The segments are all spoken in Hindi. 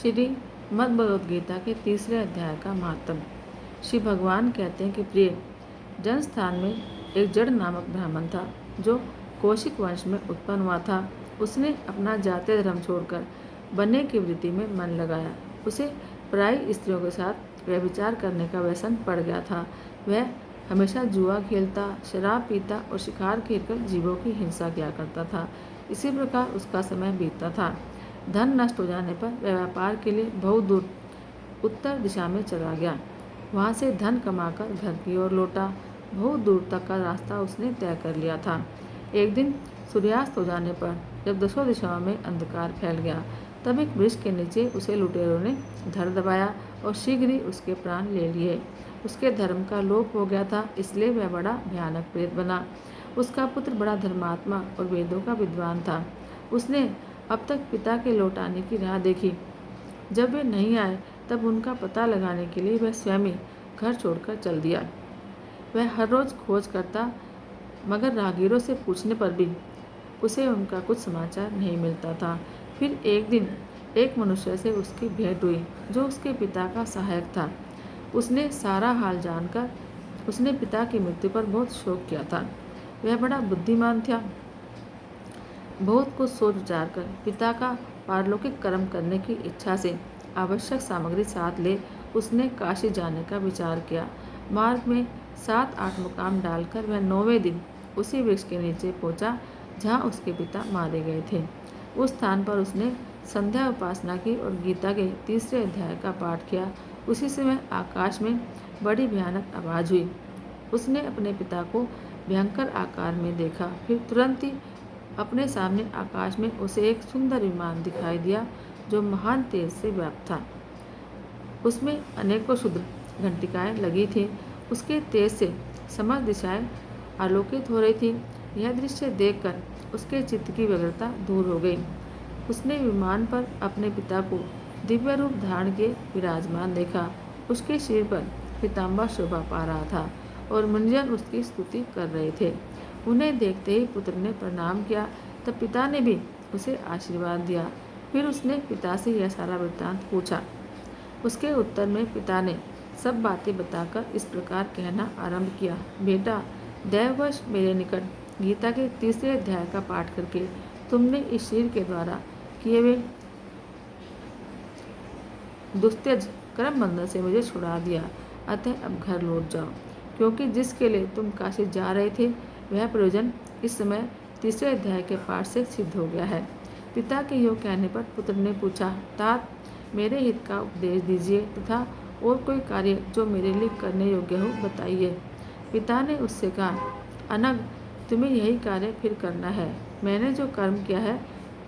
श्रीमद् भगवद गीता के तीसरे अध्याय का महात्म। श्री भगवान कहते हैं कि प्रिय, जनस्थान में एक जड़ नामक ब्राह्मण था जो कौशिक वंश में उत्पन्न हुआ था। उसने अपना जातीय धर्म छोड़कर बनने की वृत्ति में मन लगाया। उसे पराई स्त्रियों के साथ व्यभिचार करने का व्यसन पड़ गया था। वह हमेशा जुआ खेलता, शराब पीता और शिकार खेलकर जीवों की हिंसा किया करता था। इसी प्रकार उसका समय बीतता था। धन नष्ट हो जाने पर वह व्यापार के लिए बहुत दूर उत्तर दिशा में चला गया। वहाँ से धन कमाकर घर की ओर लौटा। बहुत दूर तक का रास्ता उसने तय कर लिया था। एक दिन सूर्यास्त हो जाने पर जब दसों दिशाओं में अंधकार फैल गया, तब एक वृक्ष के नीचे उसे लुटेरों ने धर दबाया और शीघ्र ही उसके प्राण ले लिए। उसके धर्म का लोप हो गया था, इसलिए वह बड़ा भयानक प्रेत बना। उसका पुत्र बड़ा धर्मात्मा और वेदों का विद्वान था। उसने अब तक पिता के लौट आने की राह देखी। जब वे नहीं आए तब उनका पता लगाने के लिए वह स्वयं ही घर छोड़कर चल दिया। वह हर रोज़ खोज करता, मगर राहगीरों से पूछने पर भी उसे उनका कुछ समाचार नहीं मिलता था। फिर एक दिन एक मनुष्य से उसकी भेंट हुई जो उसके पिता का सहायक था। उसने सारा हाल जानकर उसने पिता की मृत्यु पर बहुत शोक किया था। वह बड़ा बुद्धिमान था। बहुत कुछ सोच विचार कर पिता का पारलौकिक कर्म करने की इच्छा से आवश्यक सामग्री साथ ले उसने काशी जाने का विचार किया। मार्ग में 7-8 मुकाम डालकर वह 9वें दिन उसी वृक्ष के नीचे पहुंचा जहां उसके पिता मारे गए थे। उस स्थान पर उसने संध्या उपासना की और गीता के तीसरे अध्याय का पाठ किया। उसी समय आकाश में बड़ी भयानक आवाज़ हुई। उसने अपने पिता को भयंकर आकार में देखा। फिर तुरंत ही अपने सामने आकाश में उसे एक सुंदर विमान दिखाई दिया जो महान तेज से व्याप्त था। उसमें अनेकों क्षुद्र घंटिकाएं लगी थीं। उसके तेज से समस्त दिशाएं आलोकित हो रही थीं। यह दृश्य देखकर उसके चित्त की व्यग्रता दूर हो गई। उसने विमान पर अपने पिता को दिव्य रूप धारण किए विराजमान देखा। उसके सिर पर पीताम्बर शोभा पा रहा था और मुनिजन उसकी स्तुति कर रहे थे। उन्हें देखते ही पुत्र ने प्रणाम किया। तब पिता ने भी उसे आशीर्वाद दिया। फिर उसने पिता से यह सारा वृत्तांत पूछा। उसके उत्तर में पिता ने सब बातें बताकर इस प्रकार कहना आरंभ किया। बेटा, दैववश मेरे निकट गीता के तीसरे अध्याय का पाठ करके तुमने इस शरीर के द्वारा किए हुए दुस्त्यज कर्म बंधन से मुझे छुड़ा दिया। अतः अब घर लौट जाओ, क्योंकि जिसके लिए तुम काशी जा रहे थे वह प्रयोजन इस समय तीसरे अध्याय के पाठ से सिद्ध हो गया है। पिता के योग कहने पर पुत्र ने पूछा, तात, मेरे हित का उपदेश दीजिए तथा और कोई कार्य जो मेरे लिए करने योग्य हो बताइए। पिता ने उससे कहा, अनग, तुम्हें यही कार्य फिर करना है। मैंने जो कर्म किया है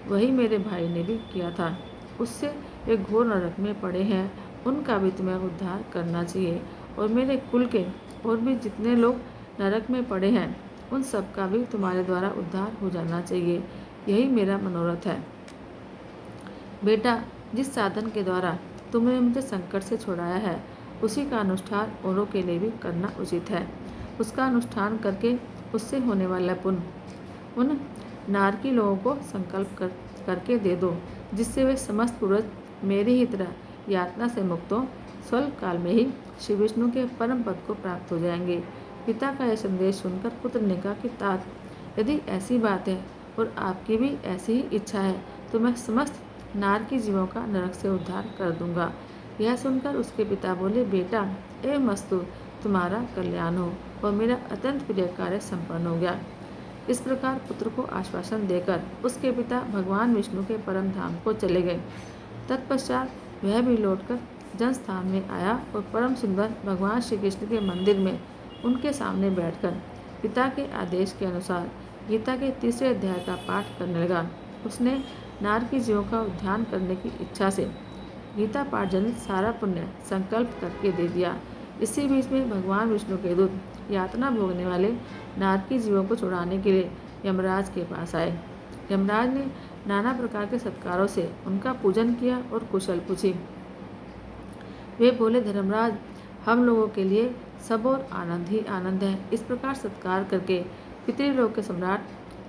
वही मेरे भाई ने भी किया था। उससे वे घोर नरक में पड़े हैं, उनका भी तुम्हें उद्धार करना चाहिए। और मेरे कुल के और भी जितने लोग नरक में पड़े हैं उन सब का भी तुम्हारे द्वारा उद्धार हो जाना चाहिए। यही मेरा मनोरथ है। बेटा, जिस साधन के द्वारा तुमने मुझे संकट से छुड़ाया है उसी का अनुष्ठान औरों के लिए भी करना उचित है। उसका अनुष्ठान करके उससे होने वाला पुण्य उन नारकी लोगों को संकल्प करके दे दो, जिससे वे समस्त पूर्वज मेरी ही तरह यातना से मुक्त हो स्वल्प काल में ही श्री विष्णु के परम पद को प्राप्त हो जाएंगे। पिता का यह संदेश सुनकर पुत्र ने कहा कि तात, यदि ऐसी बात है और आपकी भी ऐसी ही इच्छा है तो मैं समस्त नारकी जीवों का नरक से उद्धार कर दूंगा। यह सुनकर उसके पिता बोले, बेटा, एवं मस्तु, तुम्हारा कल्याण हो और मेरा अत्यंत प्रिय कार्य संपन्न हो गया। इस प्रकार पुत्र को आश्वासन देकर उसके पिता भगवान विष्णु के परम धाम को चले गए। तत्पश्चात वह भी लौटकर जनस्थान में आया और परम सुंदर भगवान श्री कृष्ण के मंदिर में उनके सामने बैठकर पिता के आदेश के अनुसार गीता के तीसरे अध्याय का पाठ करने लगा। उसने नारकी जीवों का उद्धार करने की इच्छा से गीता पाठ जनित सारा पुण्य संकल्प करके दे दिया। इसी बीच में भगवान विष्णु के दूत यातना भोगने वाले नारकी जीवों को छुड़ाने के लिए यमराज के पास आए। यमराज ने नाना प्रकार के सत्कारों से उनका पूजन किया और कुशल पूछी। वे बोले, धर्मराज, हम लोगों के लिए सब और आनंद ही आनंद है। इस प्रकार सत्कार करके पितृलोक के सम्राट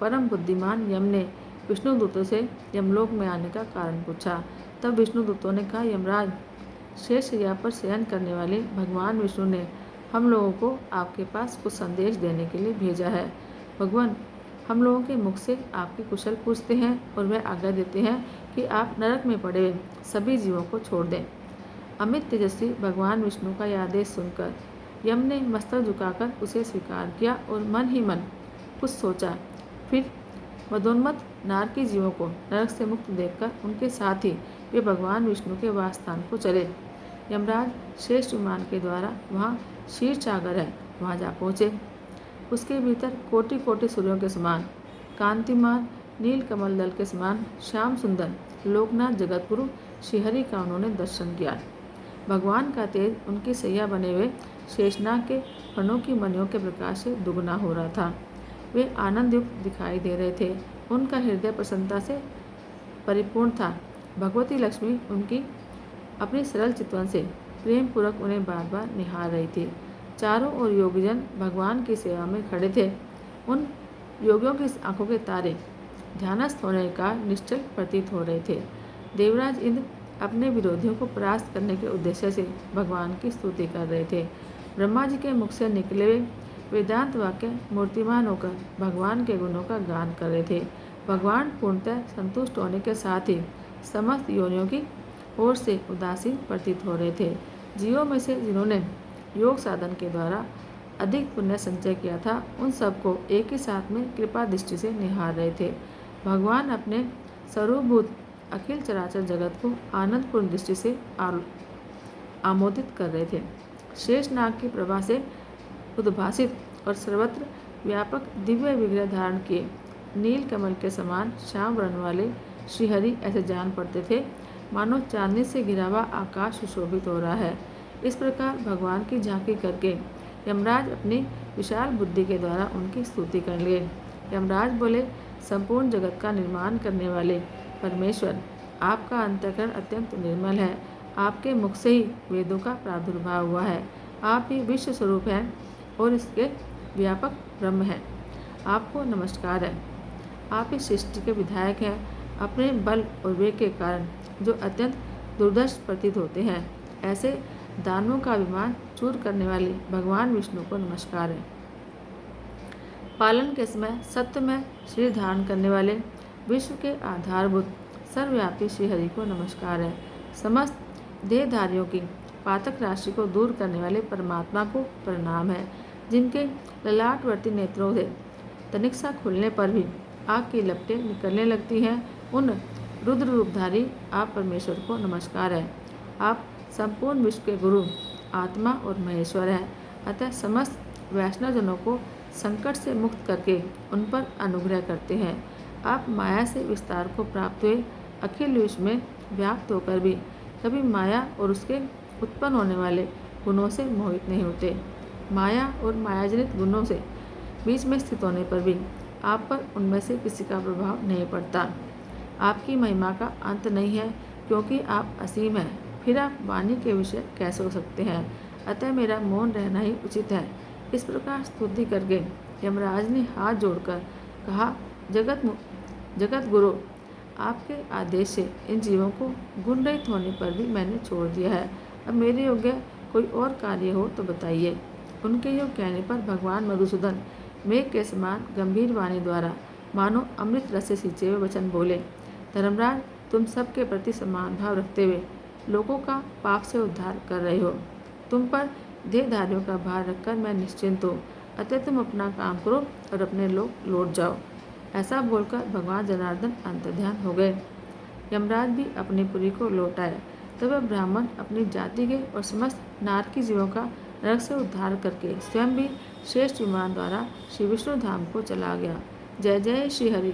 परम बुद्धिमान यम ने विष्णु दूतों से यमलोक में आने का कारण पूछा। तब विष्णु दूतों ने कहा, यमराज, शेष शैया पर शयन करने वाले भगवान विष्णु ने हम लोगों को आपके पास कुछ संदेश देने के लिए भेजा है। भगवान हम लोगों के मुख से आपकी कुशल पूछते हैं और वह आज्ञा देते हैं कि आप नरक में पड़े हुए सभी जीवों को छोड़ दें। अमित तेजस्वी भगवान विष्णु का यह आदेश सुनकर यम ने मस्तक झुकाकर उसे स्वीकार किया और मन ही मन कुछ सोचा। फिर मदोन्मत्त नारकी जीवों को नरक से मुक्त देखकर उनके साथ ही वे भगवान विष्णु के वास स्थान को चले। यमराज श्रेष्ठ विमान के द्वारा वहाँ क्षीर सागर है, वहाँ जा पहुँचे। उसके भीतर कोटि कोटि सूर्यों के समान कांतिमान नील कमल दल के समान श्याम सुंदर लोकनाथ जगतगुरु श्रीहरि का उन्होंने दर्शन किया। भगवान का तेज उनकी सैया बने हुए शेषनाग के फणों की मणियों के प्रकाश से दुगना हो रहा था। वे आनंद युक्त दिखाई दे रहे थे। उनका हृदय प्रसन्नता से परिपूर्ण था। भगवती लक्ष्मी उनकी अपनी सरल चितवन से प्रेम पूर्वक उन्हें बार बार निहार रही थी। चारों ओर योगीजन भगवान की सेवा में खड़े थे। उन योगियों की आंखों के तारे ध्यानस्थ होने का निश्चल प्रतीत हो रहे थे। देवराज इंद्र अपने विरोधियों को परास्त करने के उद्देश्य से भगवान की स्तुति कर रहे थे। ब्रह्मा जी के मुख से निकले हुए वेदांत वाक्य मूर्तिमान होकर भगवान के गुणों का गान कर रहे थे। भगवान पूर्णतः संतुष्ट होने के साथ ही समस्त योनियों की ओर से उदासीन प्रतीत हो रहे थे। जीवों में से जिन्होंने योग साधन के द्वारा अधिक पुण्य संचय किया था, उन सबको एक ही साथ में कृपा दृष्टि से निहार रहे थे। भगवान अपने स्वरूपभूत अखिल चराचर जगत को आनंदपूर्ण दृष्टि से आमोदित कर रहे थे। शेष नाग की प्रभा से उद्भासित और सर्वत्र व्यापक दिव्य विग्रह धारण किए नील कमल के समान श्याम वर्ण वाले श्रीहरि ऐसे जान पड़ते थे मानो चांदनी से घिरा हुआ आकाश सुशोभित हो रहा है। इस प्रकार भगवान की झांकी करके यमराज अपनी विशाल बुद्धि के द्वारा उनकी स्तुति कर लिए। यमराज बोले, संपूर्ण जगत का निर्माण करने वाले परमेश्वर, आपका अंतःकरण अत्यंत निर्मल है। आपके मुख से ही वेदों का प्रादुर्भाव हुआ है। आप ही विश्व स्वरूप हैं और इसके व्यापक ब्रह्म हैं। आपको नमस्कार है। आप इस सृष्टि के विधायक हैं। अपने बल और वेग के कारण जो अत्यंत दुर्दर्श प्रतीत होते हैं, ऐसे दानवों का अभिमान चूर करने वाले भगवान विष्णु को नमस्कार है। पालन के समय सत्य में शरीर धारण करने वाले विश्व के आधारभूत सर्वव्यापी श्रीहरि को नमस्कार है। समस्त देहधारियों की पातक राशि को दूर करने वाले परमात्मा को प्रणाम है। जिनके ललाटवर्ती नेत्रों से तनिक सा खुलने पर भी आग की लपटें निकलने लगती हैं, उन रुद्र रूपधारी आप परमेश्वर को नमस्कार है। आप संपूर्ण विश्व के गुरु, आत्मा और महेश्वर हैं। अतः समस्त वैष्णवजनों को संकट से मुक्त करके उन पर अनुग्रह करते हैं। आप माया से विस्तार को प्राप्त हुए अखिल विश्व में व्याप्त होकर भी कभी माया और उसके उत्पन्न होने वाले गुणों से मोहित नहीं होते। माया और मायाजनित गुणों से बीच में स्थित होने पर भी आप पर उनमें से किसी का प्रभाव नहीं पड़ता। आपकी महिमा का अंत नहीं है, क्योंकि आप असीम हैं। फिर आप वाणी के विषय कैसे हो सकते हैं? अतः मेरा मौन रहना ही उचित है। इस प्रकार स्तुति करके यमराज ने हाथ जोड़कर कहा, जगत गुरु, आपके आदेश से इन जीवों को गुण रहित होने पर भी मैंने छोड़ दिया है। अब मेरे योग्य कोई और कार्य हो तो बताइए। उनके योग कहने पर भगवान मधुसूदन मेघ के समान गंभीर वाणी द्वारा मानो अमृत रस से सींचे हुए वचन बोले, धर्मराज, तुम सबके प्रति समान भाव रखते हुए लोगों का पाप से उद्धार कर रहे हो। तुम पर देहधारियों का भार रखकर मैं निश्चिंत हूँ। अतः तुम अपना काम करो और अपने लोग लौट जाओ। ऐसा बोलकर भगवान जनार्दन अंतर्ध्यान हो गए। यमराज भी अपनी पुरी को लौट आए। तब वह ब्राह्मण अपनी जाति के और समस्त नारकी जीवों का नरक से उद्धार करके स्वयं भी श्रेष्ठ विमान द्वारा श्री विष्णु धाम को चला गया। जय जय श्री हरि।